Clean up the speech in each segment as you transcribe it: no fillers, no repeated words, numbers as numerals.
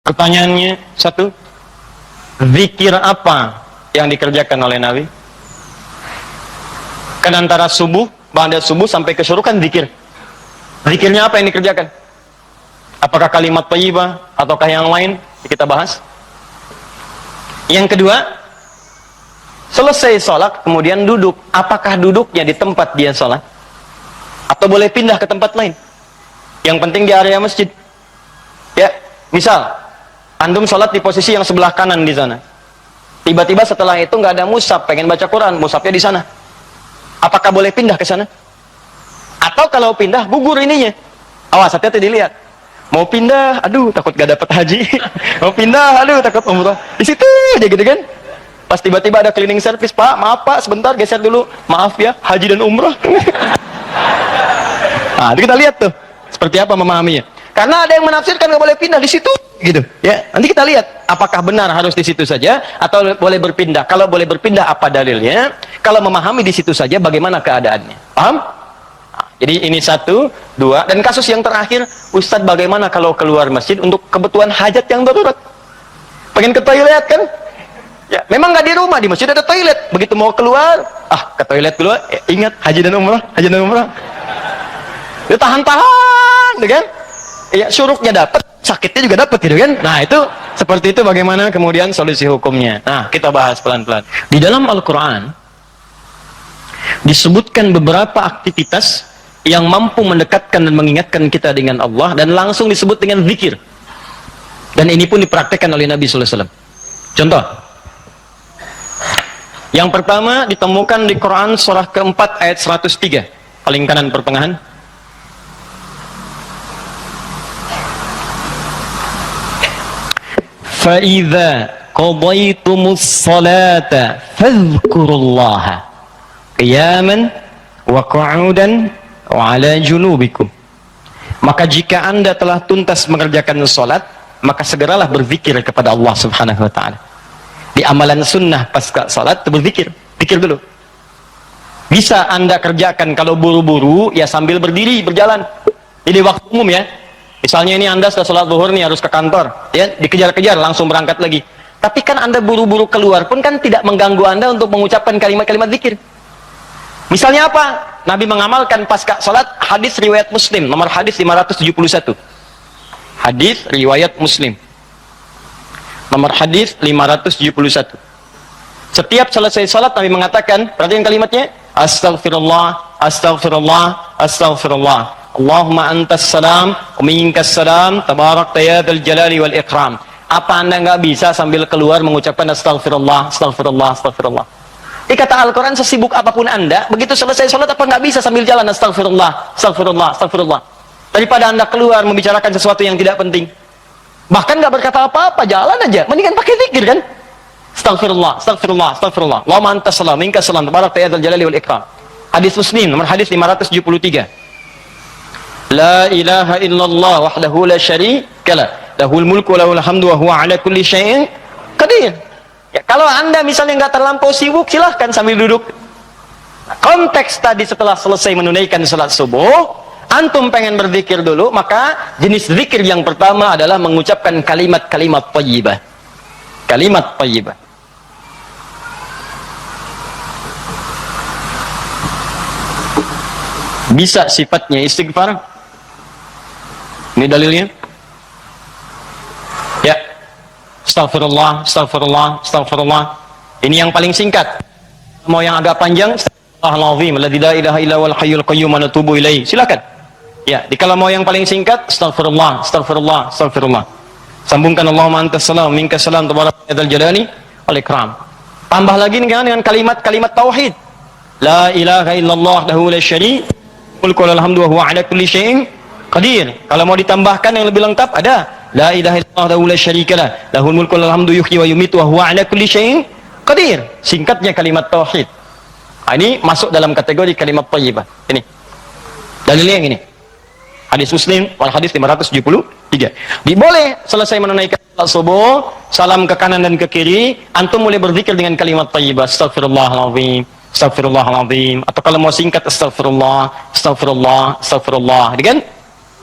Pertanyaannya satu, zikir apa yang dikerjakan oleh Nabi? Kan antara subuh, ba'da subuh sampai ke syuruk kan zikir. Zikirnya apa yang dikerjakan? Apakah kalimat thayyibah ataukah yang lain? Kita bahas. Yang kedua, selesai sholat kemudian duduk. Apakah duduknya di tempat dia sholat? Atau boleh pindah ke tempat lain? Yang penting di area masjid. Ya, misal antum sholat di posisi yang sebelah kanan di sana. Tiba-tiba setelah itu nggak ada mushaf, pengen baca Quran, mushafnya di sana. Apakah boleh pindah ke sana? Atau kalau pindah gugur ininya? Awas, hati-hati dilihat. Mau pindah, aduh takut gak dapat haji. Mau pindah, aduh takut umrah. Di situ aja gitu kan. Pas tiba-tiba ada cleaning service, Pak, maaf Pak, sebentar geser dulu. Maaf ya, haji dan umrah. Nah, itu kita lihat tuh seperti apa memahaminya. Karena ada yang menafsirkan nggak boleh pindah di situ, gitu. Ya, nanti kita lihat apakah benar harus di situ saja atau boleh berpindah. Kalau boleh berpindah, apa dalilnya? Kalau memahami di situ saja, bagaimana keadaannya? Paham? Nah, jadi ini satu, dua, dan kasus yang terakhir, Ustadz bagaimana kalau keluar masjid untuk kebutuhan hajat yang darurat? Pengen ke toilet kan? Ya, memang nggak di rumah, di masjid ada toilet. Begitu mau keluar, ke toilet dulu. Ingat haji dan umrah, haji dan umrah. Dia tahan-tahan, kan? Ya, syuruknya dapat, sakitnya juga dapat, gitu kan? Nah, itu seperti itu bagaimana kemudian solusi hukumnya. Nah, kita bahas pelan-pelan. Di dalam Al-Qur'an disebutkan beberapa aktivitas yang mampu mendekatkan dan mengingatkan kita dengan Allah dan langsung disebut dengan zikir. Dan ini pun dipraktekkan oleh Nabi sallallahu alaihi wasallam. Contoh. Yang pertama ditemukan di Quran surah keempat ayat 103, paling kanan pertengahan. فَإِذَا قَضَيْتُمُ الصَّلَاةَ فَاذْكُرُوا اللَّهَ قِيَامًا وَقُعُودًا وَعَلَى جُنُوبِكُمْ. Maka jika Anda telah tuntas mengerjakan salat, maka segeralah berzikir kepada Allah Subhanahu wa taala. Di amalan sunnah pasca salat berzikir, zikir dulu. Bisa Anda kerjakan kalau buru-buru ya sambil berdiri berjalan. Ini waktu umum ya. Misalnya ini Anda sudah sholat zuhur nih harus ke kantor, ya dikejar-kejar langsung berangkat lagi. Tapi kan Anda buru-buru keluar pun kan tidak mengganggu Anda untuk mengucapkan kalimat-kalimat zikir. Misalnya apa? Nabi mengamalkan pasca sholat hadis riwayat Muslim, nomor hadis 571. Hadis riwayat Muslim. Nomor hadis 571. Setiap selesai sholat Nabi mengatakan, perhatikan kalimatnya, Astaghfirullah, Astaghfirullah, Astaghfirullah. Allahumma antas salam, wa minkas salam, tabarakta ya dzal jalali wal ikram. Apa Anda nggak bisa sambil keluar mengucapkan Astaghfirullah, Astaghfirullah, Astaghfirullah? Di kata Al-Quran, sesibuk apapun Anda, begitu selesai sholat apa nggak bisa sambil jalan Astaghfirullah, Astaghfirullah, Astaghfirullah? Daripada Anda keluar membicarakan sesuatu yang tidak penting. Bahkan nggak berkata apa-apa, jalan aja. Mendingan pakai zikir kan? Astaghfirullah, Astaghfirullah, Astaghfirullah. Allahumma antas salam, minkas salam, tabarakta ya dzal jalali wal ikram. Hadis Muslim, nomor hadis 573. La ilaha illallah wahdahu la syarika lah, lahul mulku wa lahul hamdu wa huwa ala kulli syai'in qadir. Ya, kalau Anda misalnya nggak terlampau sibuk, silahkan sambil duduk. Konteks tadi setelah selesai menunaikan salat subuh, antum pengen berzikir dulu, maka jenis zikir yang pertama adalah mengucapkan kalimat-kalimat thayyibah. Kalimat thayyibah. Bisa sifatnya istighfar. Ini dalilnya. Ya. Astaghfirullah, Astaghfirullah, Astaghfirullah. Ini yang paling singkat. Mau yang agak panjang, Astaghfirullahaladzim, alladzi la ilaha illa huwal hayyul qayyum wa natubu ilaihi. Silakan. Ya, kalau mau yang paling singkat, Astaghfirullah, Astaghfirullah, Astaghfirullah. Sambungkan Allahumma antas salam, minkas salam, tabarakta ya dzal jalali wal ikram. Tambah lagi dengan kalimat-kalimat tauhid. La ilaha illallah wahdahu la syarika mulku wa lahul hamdu wa huwa ala kulli syai'in qadir. Kalau mau ditambahkan yang lebih lengkap ada la ilaha illallah wahdahu la syarikalah, lahul mulku wa lahul hamdu yuhyi wa yumiitu wa huwa ala kulli syai'in qadir. Singkatnya kalimat tauhid. Nah, ini masuk dalam kategori kalimat thayyibah. Ini. Dalilnya yang ini. Hadis Muslim wal hadis 573. Diboleh selesai menunaikan salat subuh, salam ke kanan dan ke kiri, antum mulai berzikir dengan kalimat thayyibah. Astaghfirullahaladzim, Astaghfirullahaladzim. Atau kalau mau singkat, Astaghfirullah, Astaghfirullah, Astaghfirullah. Kan?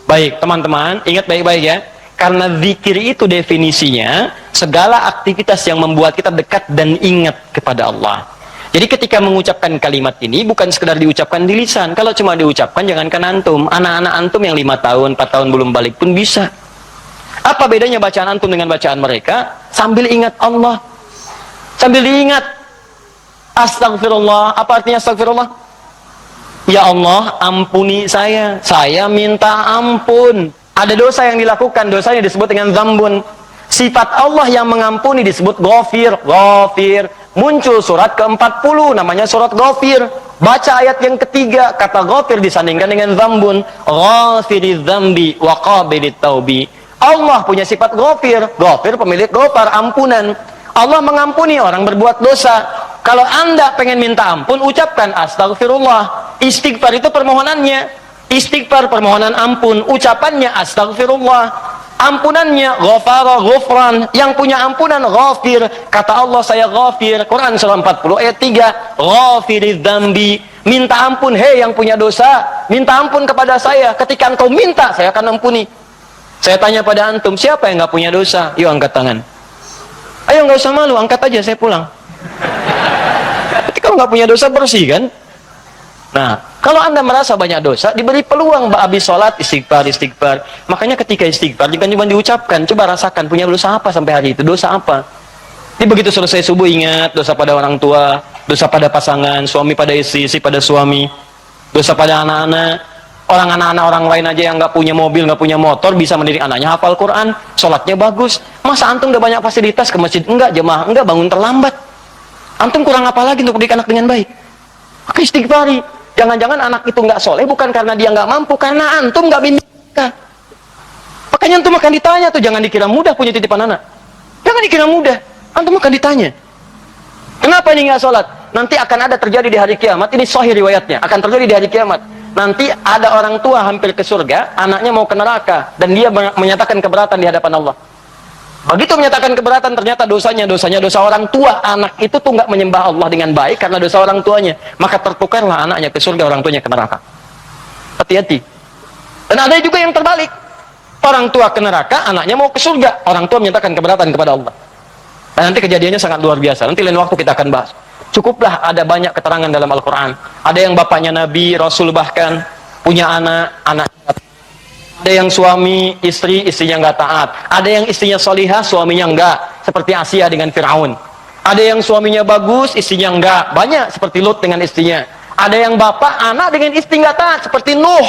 Baik, teman-teman, ingat baik-baik ya. Karena zikir itu definisinya segala aktivitas yang membuat kita dekat dan ingat kepada Allah. Jadi ketika mengucapkan kalimat ini bukan sekedar diucapkan di lisan. Kalau cuma diucapkan, jangankan antum, anak-anak antum yang 5 tahun, 4 tahun belum balik pun bisa. Apa bedanya bacaan antum dengan bacaan mereka? Sambil ingat Allah, sambil diingat. Astagfirullah, apa artinya astagfirullah? Ya Allah, ampuni saya minta ampun. Ada dosa yang dilakukan, dosanya disebut dengan zambun. Sifat Allah yang mengampuni disebut ghafir. Ghafir. Muncul surat ke-40, namanya surat Ghafir. Baca ayat yang ketiga, kata Ghafir disandingkan dengan zambun. Ghafiriz zambi wa qabilit taubi. Allah punya sifat Ghafir. Ghafir pemilik ghafar, ampunan. Allah mengampuni orang berbuat dosa. Kalau anda pengen minta ampun, ucapkan astagfirullah. Istighfar itu permohonannya. Istighfar permohonan ampun. Ucapannya astagfirullah. Ampunannya ghafara ghufran, yang punya ampunan ghafir. Kata Allah, saya ghafir. Quran surah 40 ayat 3. Ghafiriz dzambi, minta ampun, hei yang punya dosa, minta ampun kepada saya. Ketika engkau minta, saya akan ampuni. Saya tanya pada antum, siapa yang nggak punya dosa? Yuk angkat tangan. Ayo, nggak usah malu, angkat aja, saya pulang. Ketika nggak punya dosa, bersih kan? Nah, kalau anda merasa banyak dosa, diberi peluang habis sholat, istighfar. Makanya ketika istighfar, jangan cuma diucapkan, coba rasakan punya dosa apa sampai hari itu, dosa apa. Jadi begitu selesai subuh, ingat dosa pada orang tua, dosa pada pasangan, suami pada istri, istri pada suami, dosa pada anak-anak. Anak-anak orang lain aja yang nggak punya mobil, nggak punya motor, bisa mendidik anaknya hafal Quran, sholatnya bagus. Masa antum udah banyak fasilitas ke masjid? Enggak, jemaah enggak, bangun terlambat. Antum kurang apa lagi untuk mendidik anak dengan baik? Maka istighfari. Jangan-jangan anak itu nggak soleh bukan karena dia nggak mampu, karena antum nggak bimbing. Makanya antum akan ditanya tuh, jangan dikira mudah punya titipan anak. Jangan dikira mudah, antum akan ditanya. Kenapa ini nggak sholat? Nanti akan ada terjadi di hari kiamat, ini sahih riwayatnya, akan terjadi di hari kiamat. Nanti ada orang tua hampir ke surga, anaknya mau ke neraka, dan dia menyatakan keberatan di hadapan Allah. Begitu menyatakan keberatan, ternyata dosanya dosa orang tua. Anak itu tuh nggak menyembah Allah dengan baik karena dosa orang tuanya. Maka tertukarlah anaknya ke surga, orang tuanya ke neraka. Hati-hati. Dan ada juga yang terbalik. Orang tua ke neraka, anaknya mau ke surga. Orang tua menyatakan keberatan kepada Allah. Dan nanti kejadiannya sangat luar biasa. Nanti lain waktu kita akan bahas. Cukuplah ada banyak keterangan dalam Al-Quran. Ada yang bapaknya Nabi, Rasul bahkan, punya anak. Ada yang suami, istrinya nggak taat. Ada yang istrinya solihah, suaminya enggak. Seperti Asia dengan Fir'aun. Ada yang suaminya bagus, istrinya enggak. Banyak seperti Lut dengan istrinya. Ada yang bapak, anak dengan istri nggak taat. Seperti Nuh.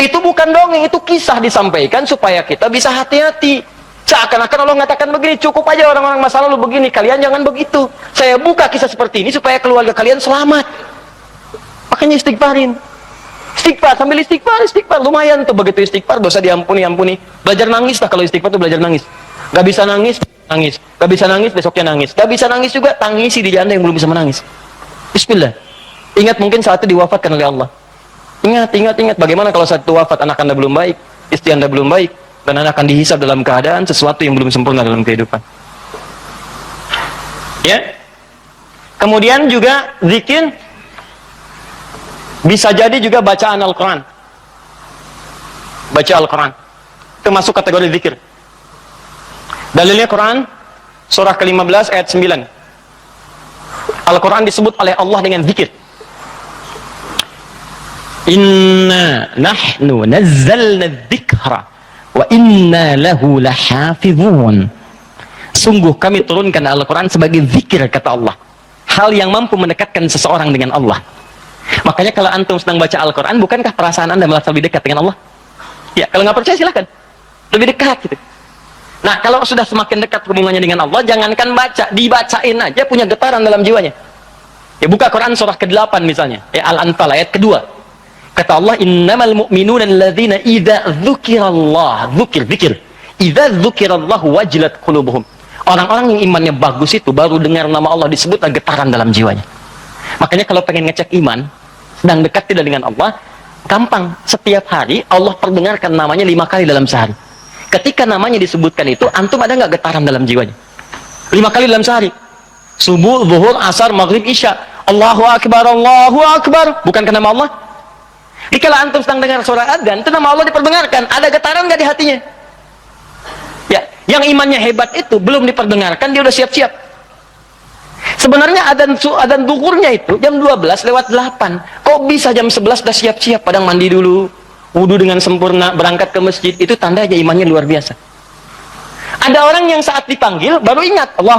Itu bukan dongeng, itu kisah disampaikan supaya kita bisa hati-hati. Seakan-akan Allah mengatakan begini, cukup aja orang-orang masa lalu begini, kalian jangan begitu. Saya buka kisah seperti ini supaya keluarga kalian selamat. Makanya istighfarin. Istighfar, sambil istighfar, lumayan tuh. Begitu istighfar, dosa diampuni. Belajar nangis lah, kalau istighfar tuh belajar nangis. Gak bisa nangis. Gak bisa nangis, besoknya nangis. Gak bisa nangis juga, tangisi diri anda yang belum bisa menangis. Bismillah. Ingat mungkin saat itu diwafatkan oleh Allah. Ingat. Bagaimana kalau saat itu wafat, anak anda belum baik, istri anda belum baik, dan anda akan dihisab dalam keadaan sesuatu yang belum sempurna dalam kehidupan. Ya. Kemudian juga zikir. Bisa jadi juga bacaan Al-Quran. Baca Al-Quran itu masuk kategori zikir. Dalilnya Quran surah ke-15 ayat 9. Al-Quran disebut oleh Allah dengan zikir. Inna nahnu nazzalna dzikra wa inna lahu lahafizun. Sungguh kami turunkan Al-Quran sebagai zikir, kata Allah. Hal yang mampu mendekatkan seseorang dengan Allah. Makanya kalau antum sedang baca Al-Quran, bukankah perasaan anda merasa lebih dekat dengan Allah? Ya, kalau nggak percaya silahkan. Lebih dekat gitu. Nah, kalau sudah semakin dekat hubungannya dengan Allah, jangankan baca, dibacain aja punya getaran dalam jiwanya. Ya, buka Quran surah ke-8 misalnya. Ya, Al-Anfal ayat kedua. Kata Allah, innamal mu'minuna alladzina idza dzukirallah, zikir. Idza dzukirallahu wajilat qulubuhum. Orang-orang yang imannya bagus itu baru dengar nama Allah disebut getaran dalam jiwanya. Makanya kalau pengen ngecek iman, sedang dekat tidak dengan Allah, gampang. Setiap hari Allah perdengarkan namanya 5 kali dalam sehari. Ketika namanya disebutkan itu, antum ada nggak getaran dalam jiwanya? 5 kali dalam sehari. Subuh, zuhur, asar, maghrib, isya. Allahu Akbar, Allahu Akbar. Bukankah nama Allah? Jika antum sedang dengar suara adzan, itu nama Allah diperdengarkan. Ada getaran nggak di hatinya? Yang imannya hebat itu belum diperdengarkan dia udah siap-siap. Sebenarnya adzan duhurnya itu jam 12:08. Kok bisa jam 11 udah siap-siap, padang mandi dulu, wudu dengan sempurna, berangkat ke masjid. Itu tanda aja imannya luar biasa. Ada orang yang saat dipanggil baru ingat Allah